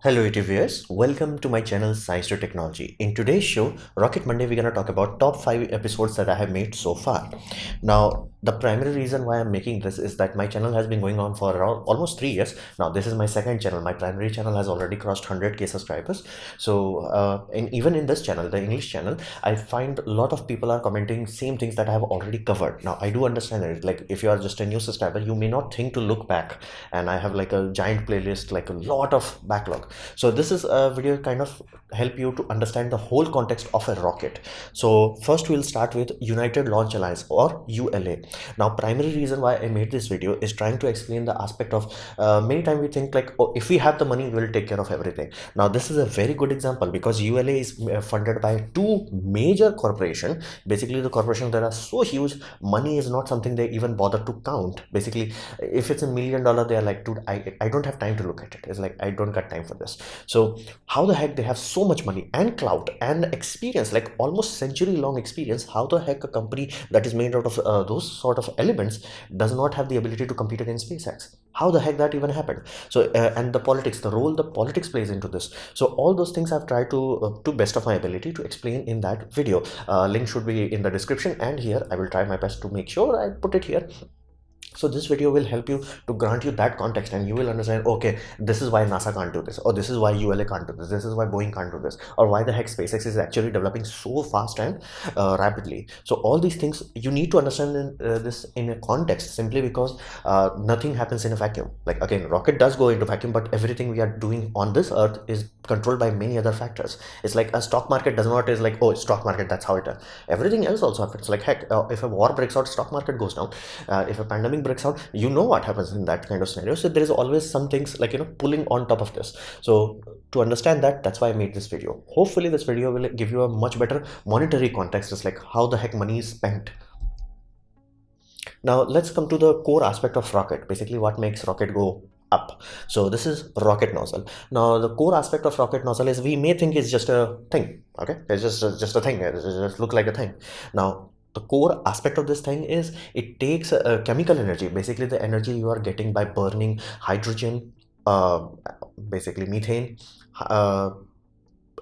Hello YouTube viewers, welcome to my channel Science to Technology. In today's show, Rocket Monday, we're going to talk about top 5 episodes that I have made so far. Now, the primary reason why I'm making this is that my channel has been going on for around almost 3 years. Now, this is my second channel. My primary channel has already crossed 100k subscribers. So, even in this channel, the English channel, I find a lot of people are commenting same things that I have already covered. Now, I do understand it. Like, if you are just a new subscriber, you may not think to look back. And I have like a giant playlist, like a lot of backlog. So this is a video kind of help you to understand the whole context of a rocket. So first we'll start with United Launch Alliance, or ULA. Now, primary reason why I made this video is trying to explain the aspect of many times we think like, oh, if we have the money, we'll take care of everything. Now this is a very good example because ULA is funded by two major corporations. Basically the corporations that are so huge, money is not something they even bother to count. Basically, if it's $1 million, they are like, dude, I don't have time to look at it. It's like, I don't got time for this. So how the heck they have so much money and clout and experience, like almost century-long experience? How the heck a company that is made out of those sort of elements does not have the ability to compete against SpaceX? How the heck that even happened? So and the politics, the role the politics plays into this. So all those things I've tried to best of my ability to explain in that video. Link should be in the description, and here I will try my best to make sure I put it here. So this video will help you to grant you that context, and you will understand, okay, this is why NASA can't do this, or this is why ULA can't do this is why Boeing can't do this, or why the heck SpaceX is actually developing so fast and rapidly. So all these things you need to understand this in a context, simply because nothing happens in a vacuum. Like, again, rocket does go into vacuum, but everything we are doing on this earth is controlled by many other factors. It's like a stock market does not is like, oh, stock market, that's how it is. Everything else also happens. Like, heck, if a war breaks out, stock market goes down. If a pandemic breaks out, you know what happens in that kind of scenario. So there is always some things like, pulling on top of this. So to understand that, that's why I made this video. Hopefully this video will give you a much better monetary context, just like how the heck money is spent. Now let's come to the core aspect of rocket, basically what makes rocket go up. So this is rocket nozzle. Now the core aspect of rocket nozzle is, we may think it's just a thing. Okay, it's just a thing. It just look like a thing. Now the core aspect of this thing is, it takes chemical energy, basically the energy you are getting by burning hydrogen, basically methane,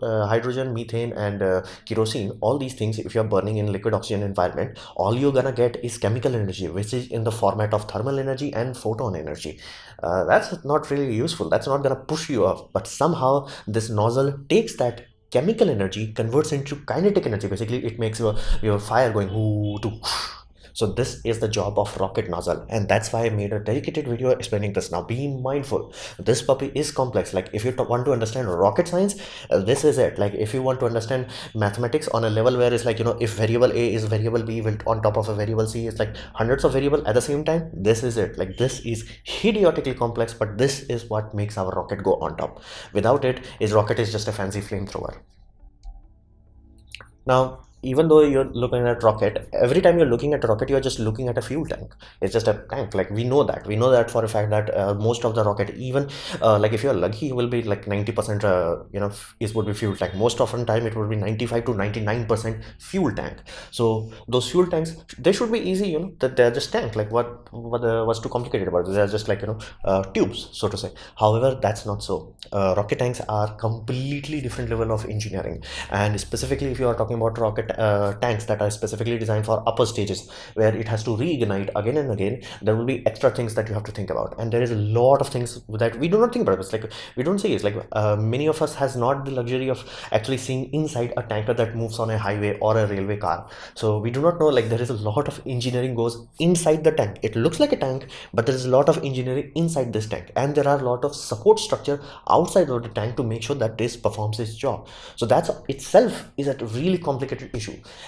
hydrogen, methane, and kerosene. All these things, if you're burning in liquid oxygen environment, all you're gonna get is chemical energy, which is in the format of thermal energy and photon energy. That's not really useful. That's not gonna push you up. But somehow this nozzle takes that chemical energy, converts into kinetic energy. Basically it makes your fire going ooh to. So this is the job of rocket nozzle, and that's why I made a dedicated video explaining this. Now be mindful, this puppy is complex. Like, if you want to understand rocket science, this is it. Like, if you want to understand mathematics on a level where it's like, if variable A is variable B will on top of a variable C, it's like hundreds of variable at the same time, this is it. Like, this is idiotically complex, but this is what makes our rocket go on top. Without it, his rocket is just a fancy flamethrower. Now, even though you're looking at rocket, every time you're looking at a rocket, you're just looking at a fuel tank. It's just a tank. Like, we know that for a fact that most of the rocket, even like if you're lucky, it will be like 90% it would be fuel tank. Most often time it would be 95 to 99% fuel tank. So those fuel tanks, they should be easy, that they're just tank. Like, what's too complicated about it? They're just like, tubes, so to say. However, that's not so. Rocket tanks are completely different level of engineering, and specifically if you are talking about rocket tanks that are specifically designed for upper stages, where it has to reignite again and again, there will be extra things that you have to think about. And there is a lot of things that we do not think about. It's like, we don't see. It's like many of us has not the luxury of actually seeing inside a tanker that moves on a highway or a railway car. So we do not know, like, there is a lot of engineering goes inside the tank. It looks like a tank, but there is a lot of engineering inside this tank, and there are a lot of support structure outside of the tank to make sure that this performs its job. So that's itself is a really complicated issue,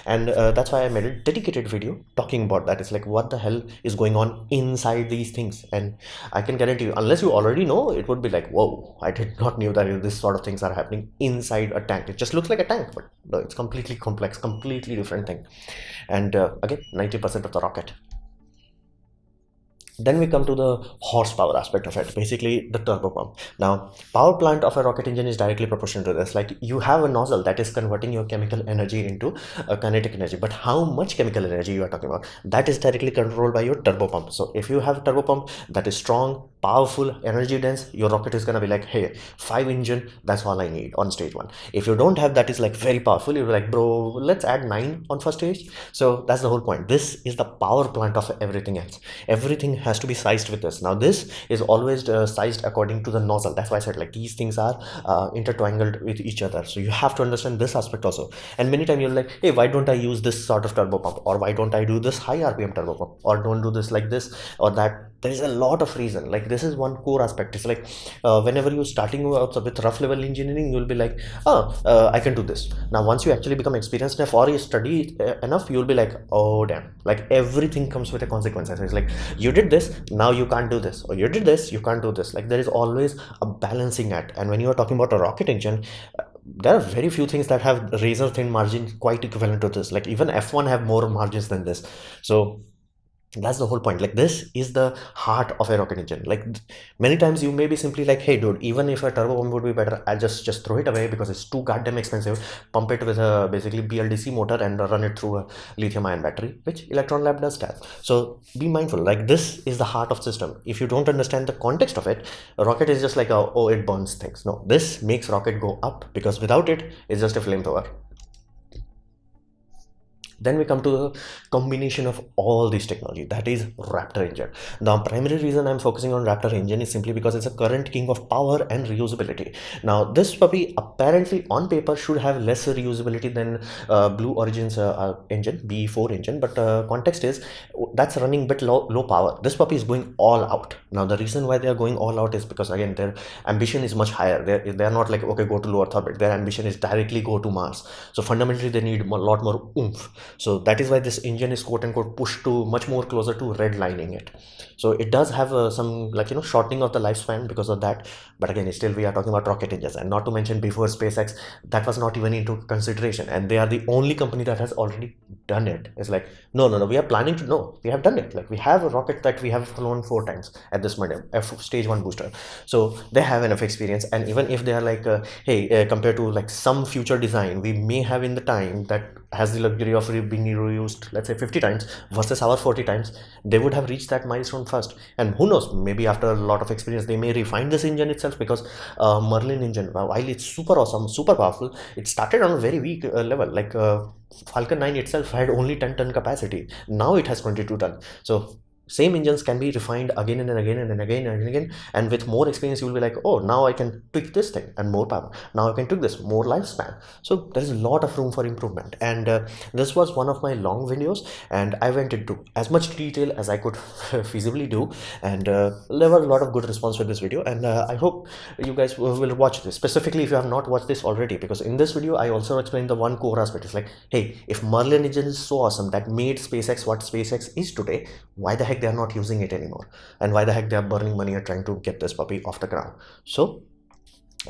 and that's why I made a dedicated video talking about that. It's like, what the hell is going on inside these things? And I can guarantee you, unless you already know, it would be like, whoa, I did not knew that this sort of things are happening inside a tank. It just looks like a tank, but no, it's completely complex, completely different thing. And again, 90% of the rocket. Then we come to the horsepower aspect of it, basically the turbopump. Now, power plant of a rocket engine is directly proportional to this. Like, you have a nozzle that is converting your chemical energy into a kinetic energy, but how much chemical energy you are talking about, that is directly controlled by your turbopump. So if you have a turbopump that is strong, powerful, energy dense, your rocket is gonna be like, hey, 5 engine, that's all I need on stage 1. If you don't have that is like very powerful, you're like, bro, let's add 9 on first stage. So that's the whole point. This is the power plant of everything else. Everything has to be sized with this. Now this is always sized according to the nozzle. That's why I said like these things are intertwined with each other. So you have to understand this aspect also. And many times you're like, hey, why don't I use this sort of turbo pump, or why don't I do this high RPM turbo pump, or don't do this like this or that. There is a lot of reason. Like this is one core aspect. It's like whenever you're starting out with rough level engineering, you'll be like, oh, I can do this. Now once you actually become experienced enough or you study enough, you'll be like, oh damn, like everything comes with a consequence. It's like you did this, now you can't do this, or you did this, you can't do this. Like there is always a balancing act. And when you are talking about a rocket engine, there are very few things that have razor thin margins quite equivalent to this. Like even F1 have more margins than this. So that's the whole point. Like this is the heart of a rocket engine. Like many times you may be simply like, hey dude, even if a turbo pump would be better, I'll just throw it away because it's too goddamn expensive. Pump it with a basically BLDC motor and run it through a lithium ion battery, which Electron Lab does that. So be mindful. Like this is the heart of system. If you don't understand the context of it, a rocket is just like a, oh, it burns things. No, this makes rocket go up, because without it, it's just a flamethrower. Then we come to the combination of all these technology, that is Raptor engine. The primary reason I'm focusing on Raptor engine is simply because it's a current king of power and reusability. Now this puppy apparently on paper should have less reusability than Blue Origin's engine, BE4 engine, but context is that's running bit low power. This puppy is going all out. Now the reason why they are going all out is because again their ambition is much higher. They're not like, okay, go to low Earth orbit. Their ambition is directly go to Mars. So fundamentally they need a lot more oomph. So that is why this engine is quote unquote pushed to much more closer to redlining it. So it does have some, like, you know, shortening of the lifespan because of that. But again, still we are talking about rocket engines, and not to mention before SpaceX, that was not even into consideration. And they are the only company that has already done it. It's like, no, we are planning to, no, we have done it. Like we have a rocket that we have flown 4 times at this moment, stage 1 booster. So they have enough experience. And even if they are like, hey, compared to like some future design we may have in the time that has the luxury of being reused, let's say 50 times versus our 40 times, they would have reached that milestone first. And who knows, maybe after a lot of experience they may refine this engine itself, because Merlin engine, while it's super awesome, super powerful, it started on a very weak level. Like Falcon 9 itself had only 10-ton capacity. Now it has 22-ton. So same engines can be refined again and again and again and again, and with more experience you will be like, oh, now I can tweak this thing and more power, now I can tweak this, more lifespan. So there is a lot of room for improvement. And this was one of my long videos, and I went into as much detail as I could feasibly do, and there was a lot of good response for this video. And I hope you guys will watch this, specifically if you have not watched this already, because in this video I also explained the one core aspect. It's like, hey, if Merlin engine is so awesome that made SpaceX what SpaceX is today, why the heck they are not using it anymore, and why the heck they are burning money and trying to get this puppy off the ground? So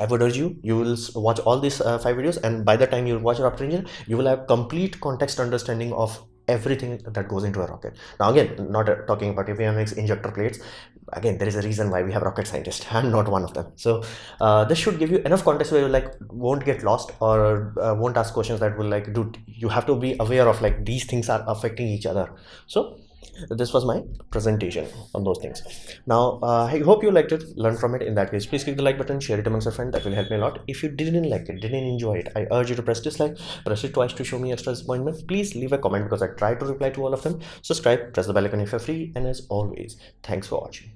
I would urge you will watch all these 5 videos, and by the time you watch Raptor Engine, you will have complete context understanding of everything that goes into a rocket. Now again, not talking about avionics, injector plates. Again, there is a reason why we have rocket scientists. I'm not one of them. So this should give you enough context where you like won't get lost, or won't ask questions that will like, dude, you have to be aware of like these things are affecting each other. So this was my presentation on those things. Now I hope you liked it, learn from it. In that case, please click the like button, share it amongst your friends. That will help me a lot. If you didn't like it, didn't enjoy it, I urge you to press dislike, press it twice to show me extra disappointment. Please leave a comment because I try to reply to all of them. Subscribe, press the bell icon if you're free, and as always, thanks for watching.